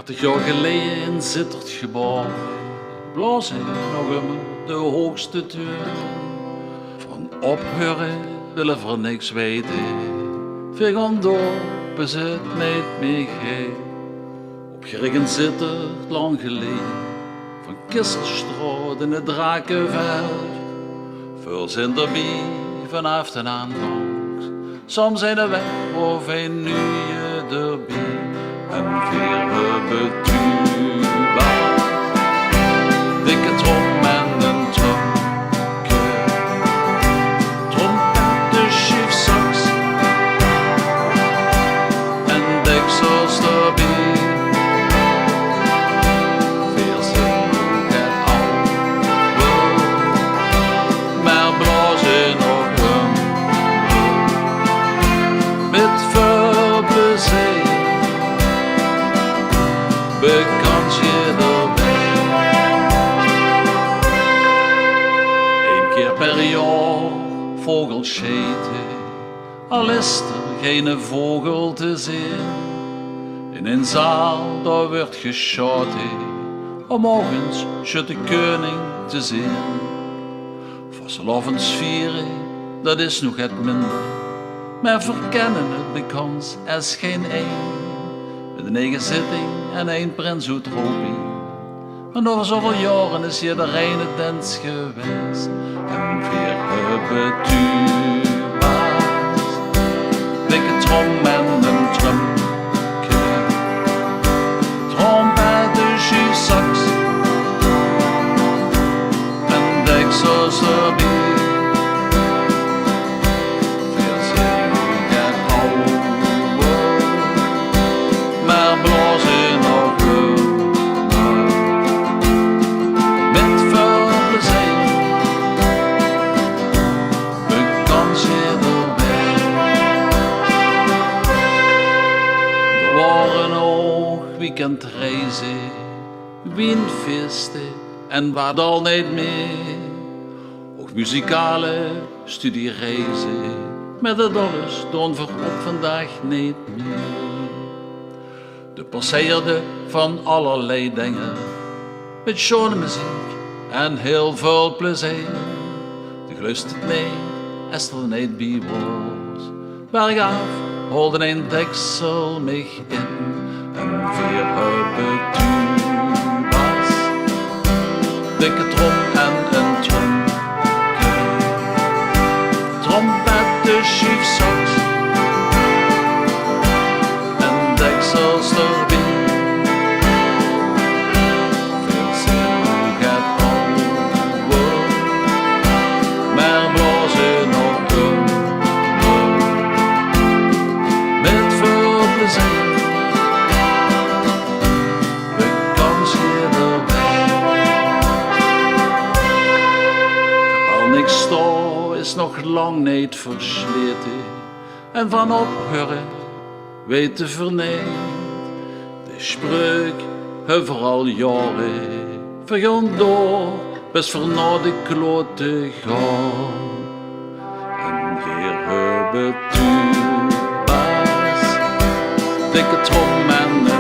30 jaar geleden in Zittert geboren, blaas ik nog immer de hoogste toon. Van ophoren willen voor niks weten, veel gaan door, bezit niet meer geen. Opgeregen Zittert lang geleden, van Kisselstraat in het Drakenveld. Veel zijn erbij vanaf de aanvang, soms zijn er weg of een nu je erbij. En weer betuurbaar, dikke trom en een tromke, trompet, de schief sax en deksels erbij. Weer zing het oude, maar blazen nog met veel plezier. Bekant je erbij. Eén keer per jaar vogels scheten, al is er geen vogel te zien. In een zaal daar wordt geschoten, om morgens schudt de koning te zien. Vastelavonds vieren, dat is nog het minder, maar verkennen het bekans als geen één. Met een eigen zitting en een prins uit Robi. En over zoveel jaren is hier de reine dans geweest. En weer betuurbaar, dikke trom en een tromke, trompet, de schief sax en deksels erbij. Weekend reizen, windfeesten en wat al niet meer. Ook muzikale studiereizen, met het alles doen we op vandaag niet meer. De passeerde van allerlei dingen, met schone muziek en heel veel plezier. De gelust het niet, als er niet bij was. Bergaf holde een deksel mij in. En weer betuurbaar, dikke trom en een tromke, trompet, de schief sax en deksels erbij. Veel zin nog het oude, maar blazen nog met veel plezier. Is nog lang niet versleten en van ophoren weet te vernemen. De spreuk overal jaren vergaan door, best voor naar de kloot te gaan. En weer betuurbaar, dikke trom en